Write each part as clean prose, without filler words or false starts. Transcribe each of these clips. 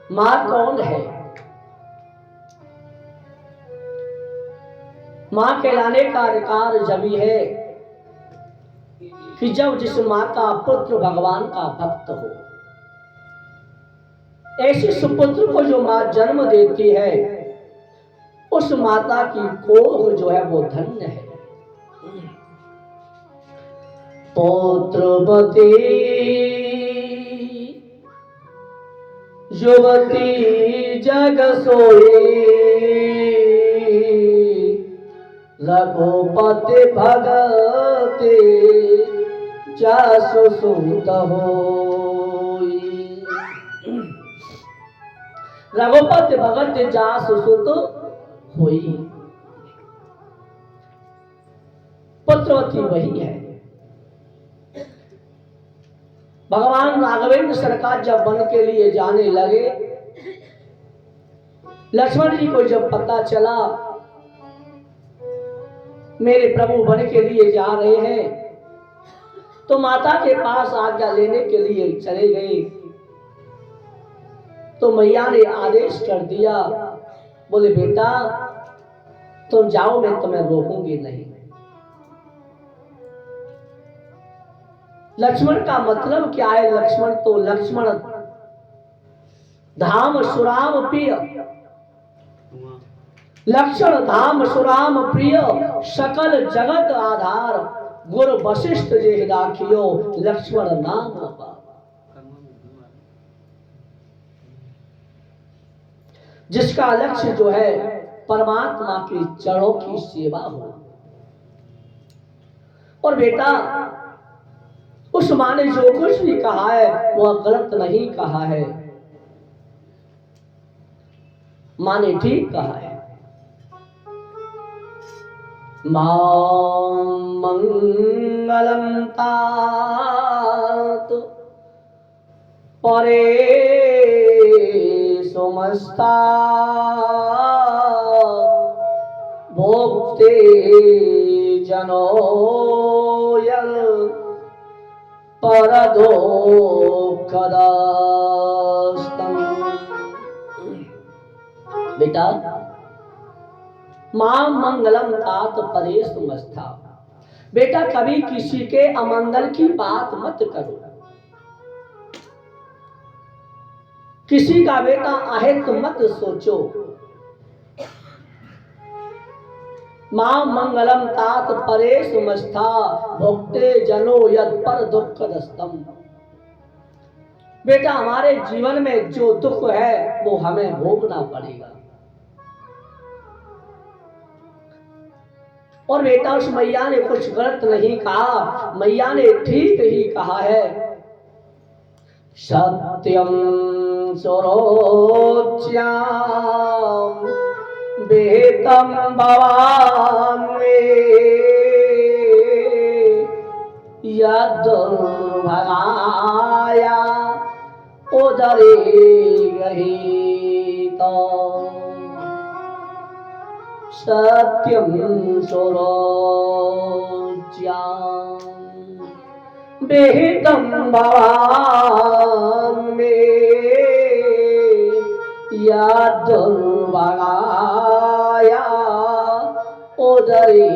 मां कौन है? मां कहलाने का अधिकार जब ही है कि जब जिस मां का पुत्र भगवान का भक्त हो। ऐसे सुपुत्र को जो मां जन्म देती है, उस माता की कोख जो है वो धन्य है। पौत्रवती युवती जग सोई, रघुपति भगति जासु सुत होई। रघुपति भगति जासु सुत होई। पुत्रवती वही है। भगवान राघवेंद्र सरकार जब वन के लिए जाने लगे, लक्ष्मण जी को जब पता चला मेरे प्रभु वन के लिए जा रहे हैं, तो माता के पास आज्ञा लेने के लिए चले गए। तो मैया ने आदेश कर दिया, बोले बेटा तुम जाओ, मैं तुम्हें रोकूंगी नहीं। लक्ष्मण का मतलब क्या है? लक्ष्मण तो लक्ष्मण धाम सुराम प्रिय, लक्ष्मण धाम सुराम प्रिय, सकल जगत आधार, गुरु वशिष्ठ जे राखियो, लक्ष्मण नाम पार। जिसका लक्ष्य जो है परमात्मा के चरणों की सेवा हो। और बेटा उस मां ने जो कुछ भी कहा है वह गलत नहीं कहा है, मां ने ठीक कहा है। मां मंगलम तात परे सुमस्ता, भोक्ते जनो यल परदो कदास्तम। बेटा मां मंगलम तात परे सुमस्ता, बेटा कभी किसी के अमंगल की बात मत करो। किसी का बेटा अहित मत सोचो। मां मंगलम तात परे सुमस्था, भोक्ते जनो यद पर दुख दस्तम। बेटा हमारे जीवन में जो दुख है वो हमें भोगना पड़ेगा। और बेटा उस मैया ने कुछ गलत नहीं कहा, मैया ने ठीक ही कहा है। सत्यम सुरोच्यम बेतम भवान यदुर्भगाया उदरे गृहीत। सत्यम सुरोच्यम बेतम भवान यदुर्भगाया उदरे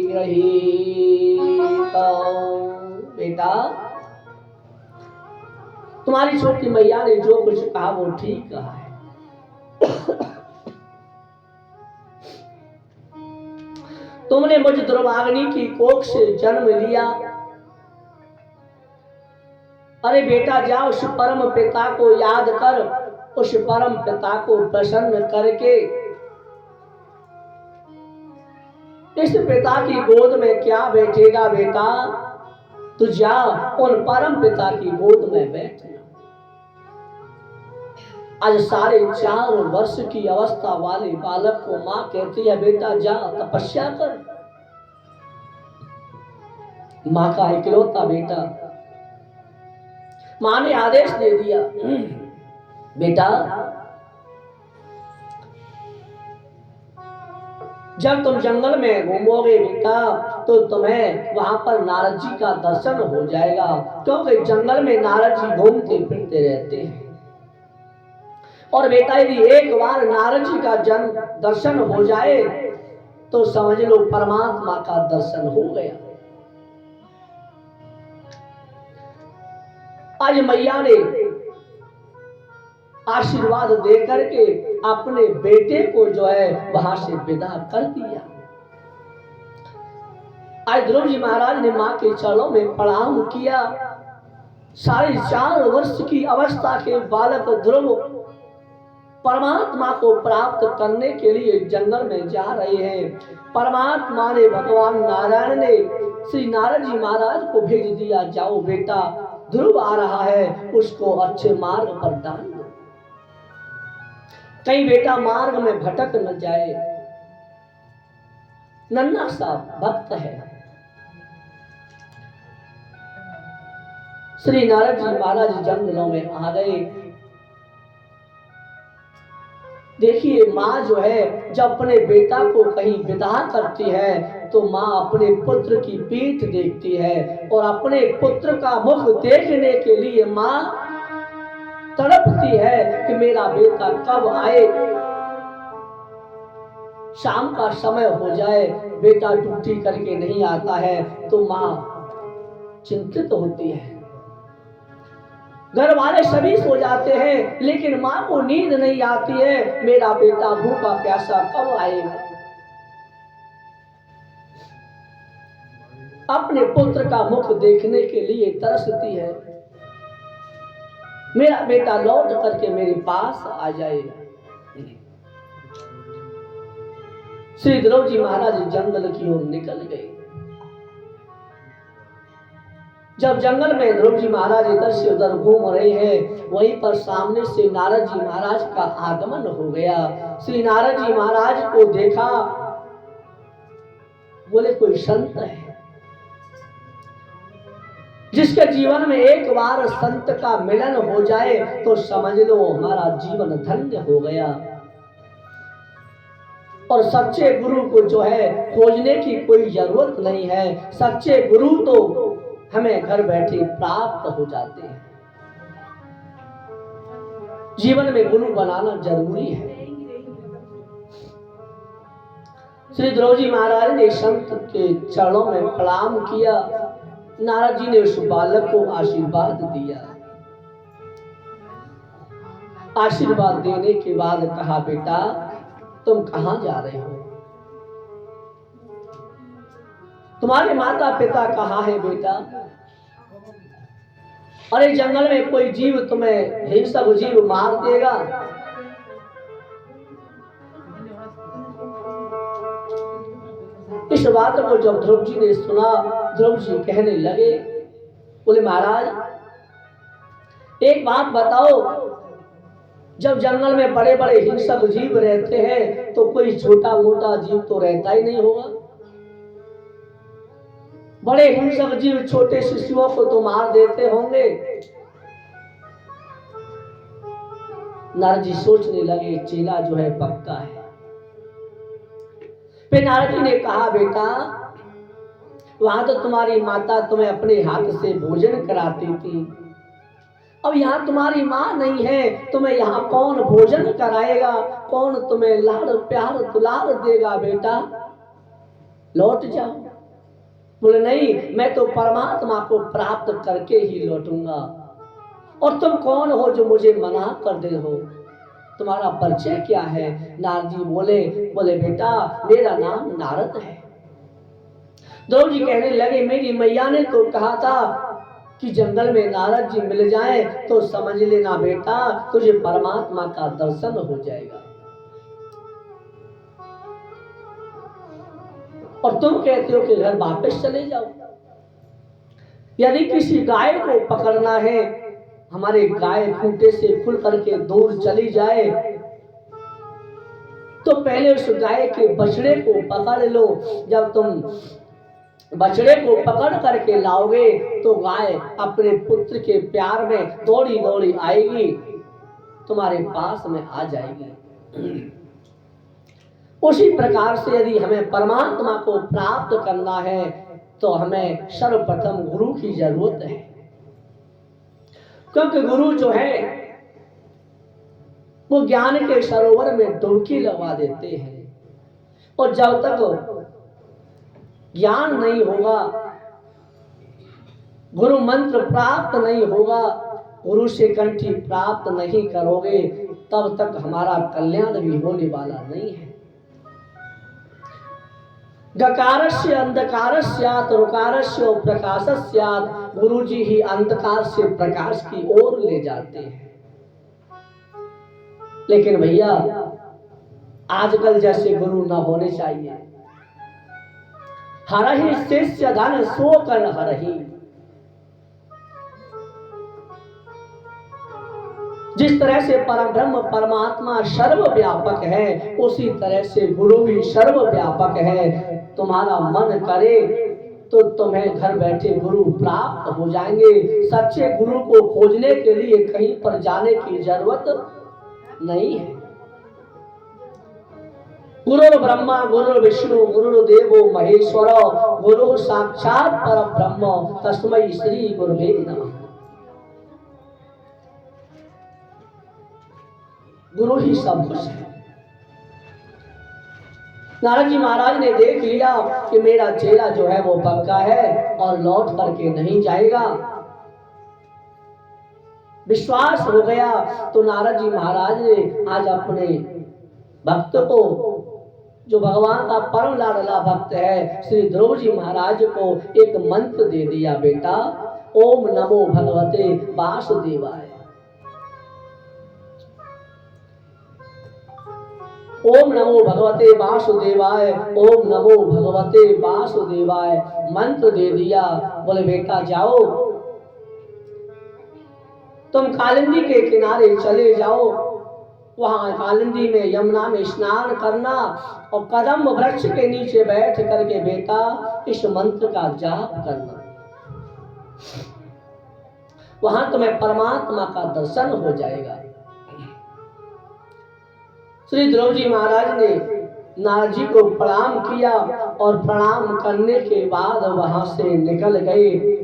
गृहीत। बेटा तुम्हारी छोटी मैया ने जो कुछ कहा वो ठीक कहा है। तुमने मुझ दुर्भाग्नि की कोख से जन्म लिया। अरे बेटा जा उस परम पिता को याद कर, उस परम पिता को प्रसन्न करके इस पिता की गोद में क्या बैठेगा बेटा, तू जा उन परम पिता की गोद में बैठना। आज 4.5 वर्ष की अवस्था वाले बालक को मां कहती है बेटा जा तपस्या कर। मां का इकलौता बेटा, मां ने आदेश दे दिया बेटा जब तुम जंगल में घूमोगे बेटा तो तुम्हें वहां पर नारद जी का दर्शन हो जाएगा, क्योंकि जंगल में नारद जी घूमते फिरते रहते हैं। और बेटा यदि एक बार नारद जी का जन्म दर्शन हो जाए तो समझ लो परमात्मा का दर्शन हो गया। आज मैया ने आशीर्वाद दे करके अपने बेटे को जो है वहां से विदा कर दिया। आज ध्रुव जी महाराज ने मां के चरणों में प्रणाम किया। 4.5 वर्ष की अवस्था के बालक ध्रुव परमात्मा को प्राप्त करने के लिए जंगल में जा रहे हैं। परमात्मा ने भगवान नारायण ने श्री नारद जी महाराज को भेज दिया, जाओ बेटा ध्रुव आ रहा है, उसको अच्छे मार्ग पर डाल दो, कहीं बेटा मार्ग में भटक न जाए। नन्हा सा भक्त है। श्री नारद जी महाराज जंगलों में आ गए। देखिए माँ जो है जब अपने बेटा को कहीं विदा करती है तो माँ अपने पुत्र की पीठ देखती है और अपने पुत्र का मुख देखने के लिए माँ तड़पती है कि मेरा बेटा कब आए, शाम का समय हो जाए, बेटा ड्यूटी करके नहीं आता है तो माँ चिंतित होती है। घर वाले सभी सो जाते हैं लेकिन माँ को नींद नहीं आती है, मेरा बेटा भूखा प्यासा कब आएगा। अपने पुत्र का मुख देखने के लिए तरसती है, मेरा बेटा लौट करके मेरे पास आ जाएगा। श्री ध्रुव जी महाराज जंगल की ओर निकल गए। जब जंगल में ध्रुव जी महाराज इधर से उधर घूम रहे हैं, वहीं पर सामने से नारद जी महाराज का आगमन हो गया। श्री नारद जी महाराज को देखा, बोले कोई संत है जिसके जीवन में एक बार संत का मिलन हो जाए तो समझ लो हमारा जीवन धन्य हो गया। और सच्चे गुरु को जो है खोजने की कोई जरूरत नहीं है, सच्चे गुरु तो हमें घर बैठे प्राप्त हो जाते हैं। जीवन में गुरु बनाना जरूरी है। श्री ध्रुव जी महाराज ने संत के चरणों में प्रणाम किया। नारद जी ने उस बालक को आशीर्वाद दिया। आशीर्वाद देने के बाद कहा, बेटा तुम कहां जा रहे हो, तुम्हारे माता पिता कहाँ है बेटा। अरे जंगल में कोई जीव तुम्हें हिंसक जीव मार देगा। इस बात को जब ध्रुव जी ने सुना, ध्रुव जी कहने लगे, बोले महाराज एक बात बताओ, जब जंगल में बड़े बड़े हिंसक जीव रहते हैं तो कोई छोटा मोटा जीव तो रहता ही नहीं होगा। बड़े हिंसक जीव छोटे शिशुओं को तो मार देते होंगे। नारद जी सोचने लगे चेला जो है पक्का है। फिर नारद जी ने कहा, बेटा वहां तो तुम्हारी माता तुम्हें अपने हाथ से भोजन कराती थी, अब यहाँ तुम्हारी माँ नहीं है, तुम्हें यहाँ कौन भोजन कराएगा, कौन तुम्हें लाड़ प्यार दुलार देगा, बेटा लौट जाओ। बोले नहीं, मैं तो परमात्मा को प्राप्त करके ही लौटूंगा। और तुम कौन हो जो मुझे मना कर दे हो, तुम्हारा परिचय क्या है। नारद जी बोले बेटा मेरा नाम नारद है। ध्रुव जी कहने लगे, मेरी मैया ने तो कहा था कि जंगल में नारद जी मिल जाए तो समझ लेना बेटा तुझे परमात्मा का दर्शन हो जाएगा। और तुम कहते हो कि घर वापस चले जाओ। यदि किसी गाय को पकड़ना है, हमारे गाय खूंटे से खुल करके दूर चली जाए तो पहले उस गाय के बछड़े को पकड़ लो। जब तुम बछड़े को पकड़ करके लाओगे तो गाय अपने पुत्र के प्यार में दौड़ी दौड़ी आएगी, तुम्हारे पास में आ जाएगी। उसी प्रकार से यदि हमें परमात्मा को प्राप्त करना है तो हमें सर्वप्रथम गुरु की जरूरत है। क्योंकि गुरु जो है वो ज्ञान के सरोवर में डुबकी लगा देते हैं। और जब तक ज्ञान नहीं होगा, गुरु मंत्र प्राप्त नहीं होगा, गुरु से कंठी प्राप्त नहीं करोगे, तब तक हमारा कल्याण भी होने वाला नहीं है। गकारस्य अंधकारस्यात् ऋकारस्य प्रकाशस्यात्, गुरु जी ही अंधकार से प्रकाश की ओर ले जाते हैं। लेकिन भैया आजकल जैसे गुरु न होने चाहिए। हरहि शिष्य धन सो कर हरहि। जिस तरह से परम ब्रह्म परमात्मा सर्वव्यापक है, उसी तरह से गुरु भी सर्वव्यापक है। तुम्हारा मन करे तो तुम्हें घर बैठे गुरु प्राप्त हो जाएंगे। सच्चे गुरु को खोजने के लिए कहीं पर जाने की जरूरत नहीं है। गुरु ब्रह्मा गुरु विष्णु गुरु देवो महेश्वर, गुरु साक्षात परम ब्रह्म, तस्मै श्री गुरुवे नमः। गुरु ही सब कुछ है। नारद जी महाराज ने देख लिया कि मेरा चेला जो है वो पक्का है और लौट करके नहीं जाएगा। विश्वास हो गया तो नारद जी महाराज ने आज अपने भक्त को, जो भगवान का परम लाडला भक्त है, श्री ध्रुव जी महाराज को एक मंत्र दे दिया, बेटा ओम नमो भगवते वासुदेवाय। ओम नमो भगवते वासुदेवाय, ओम नमो भगवते वासुदेवाय मंत्र दे दिया। बोले बेटा जाओ, तुम कालिंदी के किनारे चले जाओ, वहां कालिंदी में यमुना में स्नान करना और कदम वृक्ष के नीचे बैठ करके बेटा इस मंत्र का जाप करना। वहां तुम्हें परमात्मा का दर्शन हो जाएगा। श्री ध्रुव जी महाराज ने नारद जी को प्रणाम किया और प्रणाम करने के बाद वहां से निकल गए।